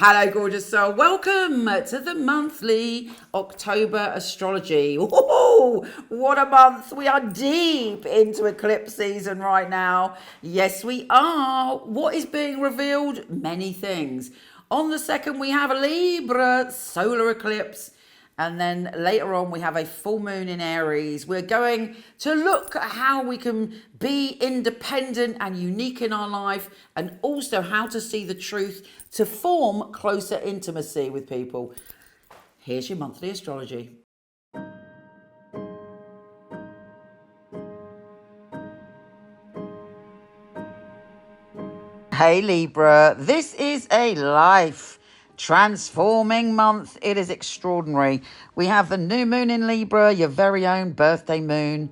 Hello, gorgeous soul. Welcome to the monthly October astrology. Oh, what a month. We are deep into eclipse season right now. Yes, we are. What is being revealed? Many things. On the 2nd, we have a Libra solar eclipse. And then later on, we have a full moon in Aries. We're going to look at how we can be independent and unique in our life, and also how to see the truth to form closer intimacy with people. Here's your monthly astrology. Hey Libra, this is a life transforming month. It is extraordinary. We have the new moon in Libra, your very own birthday moon.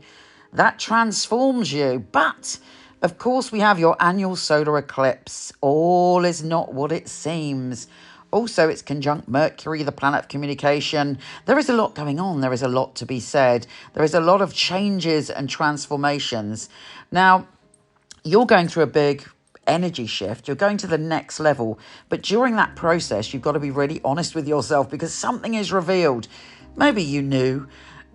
That transforms you. But, of course, we have your annual solar eclipse. All is not what it seems. Also, it's conjunct Mercury, the planet of communication. There is a lot going on. There is a lot to be said. There is a lot of changes and transformations. Now, you're going through a big energy shift. You're going to the next level. But during that process, you've got to be really honest with yourself, because something is revealed. Maybe you knew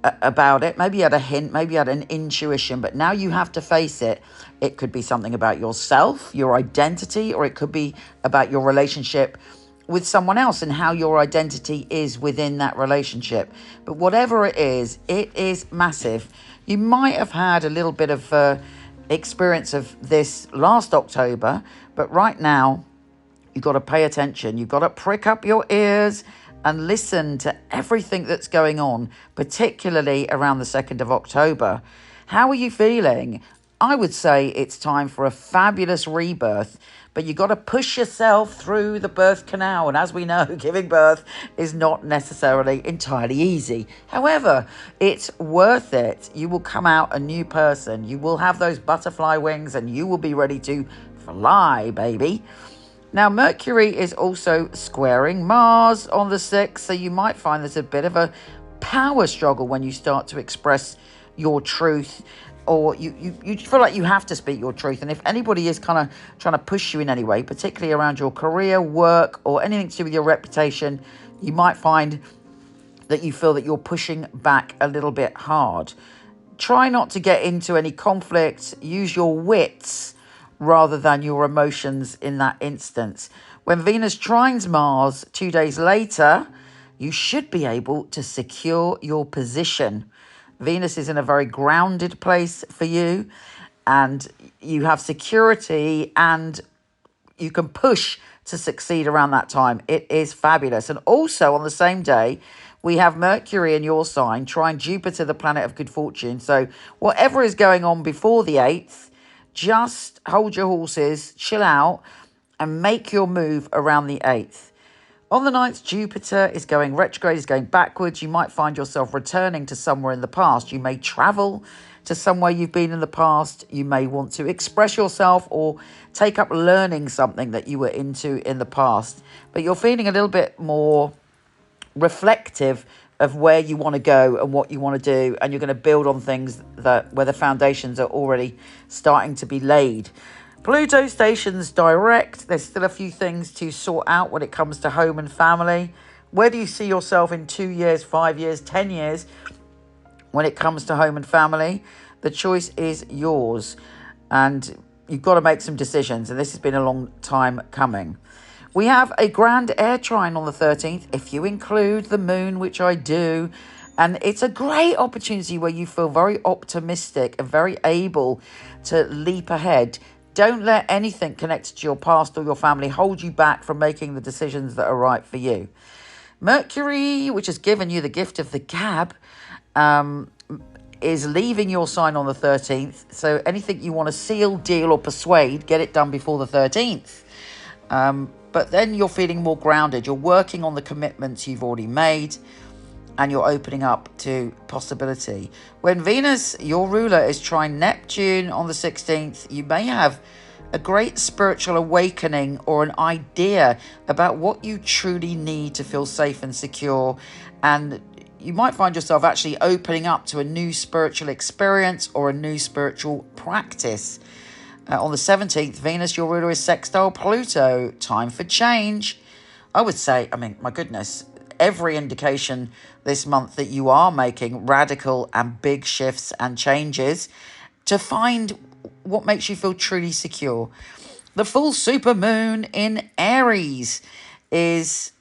about it. Maybe you had a hint. Maybe you had an intuition. But now you have to face it. It could be something about yourself, your identity, or it could be about your relationship with someone else and how your identity is within that relationship. But whatever it is massive. You might have had a little bit of experience of this last October, but right now you've got to pay attention. You've got to prick up your ears and listen to everything that's going on, particularly around the 2nd of October. How are you feeling? I would say it's time for a fabulous rebirth, but you've got to push yourself through the birth canal. And as we know, giving birth is not necessarily entirely easy. However, it's worth it. You will come out a new person. You will have those butterfly wings and you will be ready to fly, baby. Now, Mercury is also squaring Mars on the 6th, so you might find there's a bit of a power struggle when you start to express your truth, or you feel like you have to speak your truth. And if anybody is kind of trying to push you in any way, particularly around your career, work, or anything to do with your reputation, you might find that you feel that you're pushing back a little bit hard. Try not to get into any conflict. Use your wits rather than your emotions in that instance. When Venus trines Mars 2 days later, you should be able to secure your position. Venus is in a very grounded place for you, and you have security and you can push to succeed around that time. It is fabulous. And also on the same day, we have Mercury in your sign trine Jupiter, the planet of good fortune. So whatever is going on before the 8th, just hold your horses, chill out, and make your move around the 8th. On the 9th, Jupiter is going retrograde, is going backwards. You might find yourself returning to somewhere in the past. You may travel to somewhere you've been in the past. You may want to express yourself or take up learning something that you were into in the past. But you're feeling a little bit more reflective of where you want to go and what you want to do. And you're going to build on things that where the foundations are already starting to be laid. Pluto stations direct. There's still a few things to sort out when it comes to home and family. Where do you see yourself in 2 years, 5 years, 10 years when it comes to home and family? The choice is yours. And you've got to make some decisions. And this has been a long time coming. We have a Grand Air Trine on the 13th, if you include the moon, which I do. And it's a great opportunity where you feel very optimistic and very able to leap ahead. Don't let anything connected to your past or your family hold you back from making the decisions that are right for you. Mercury, which has given you the gift of the gab, is leaving your sign on the 13th. So anything you want to seal, deal, or persuade, get it done before the 13th. But then you're feeling more grounded. You're working on the commitments you've already made, and you're opening up to possibility. When Venus, your ruler, is trine Neptune on the 16th, you may have a great spiritual awakening or an idea about what you truly need to feel safe and secure. And you might find yourself actually opening up to a new spiritual experience or a new spiritual practice. On the 17th, Venus, your ruler, is sextile Pluto. Time for change. I would say, I mean, my goodness, every indication this month that you are making radical and big shifts and changes to find what makes you feel truly secure. The full supermoon in Aries is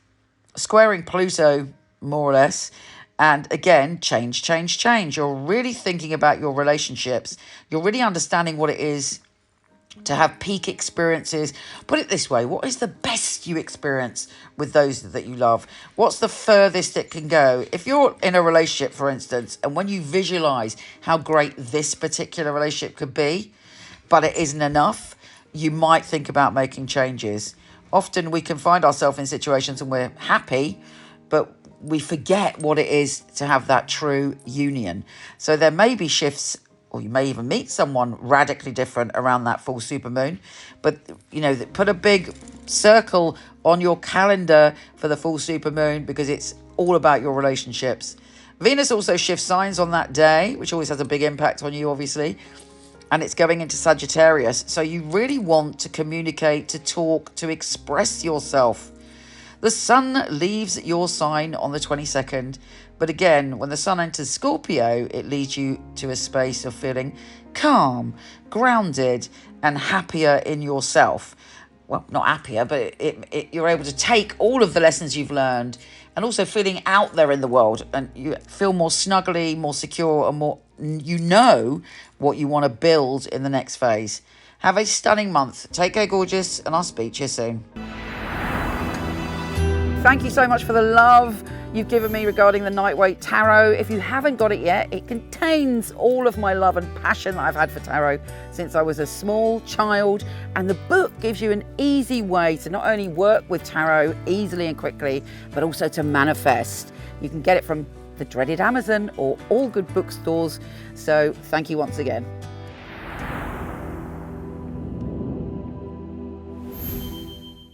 squaring Pluto, more or less. And again, change. You're really thinking about your relationships. You're really understanding what it is to have peak experiences. Put it this way, what is the best you experience with those that you love? What's the furthest it can go? If you're in a relationship, for instance, and when you visualize how great this particular relationship could be, but it isn't enough, you might think about making changes. Often we can find ourselves in situations and we're happy, but we forget what it is to have that true union. So there may be shifts, or you may even meet someone radically different around that full supermoon. But, you know, put a big circle on your calendar for the full supermoon because it's all about your relationships. Venus also shifts signs on that day, which always has a big impact on you, obviously. And it's going into Sagittarius. So you really want to communicate, to talk, to express yourself. The sun leaves your sign on the 22nd. But again, when the sun enters Scorpio, it leads you to a space of feeling calm, grounded, and happier in yourself. Well, not happier, but you're able to take all of the lessons you've learned and also feeling out there in the world. And you feel more snuggly, more secure, and more, you know what you want to build in the next phase. Have a stunning month. Take care, gorgeous, and I'll speak to you soon. Thank you so much for the love you've given me regarding the Knight-Waite Tarot. If you haven't got it yet, it contains all of my love and passion that I've had for tarot since I was a small child. And the book gives you an easy way to not only work with tarot easily and quickly, but also to manifest. You can get it from the dreaded Amazon or all good bookstores. So thank you once again.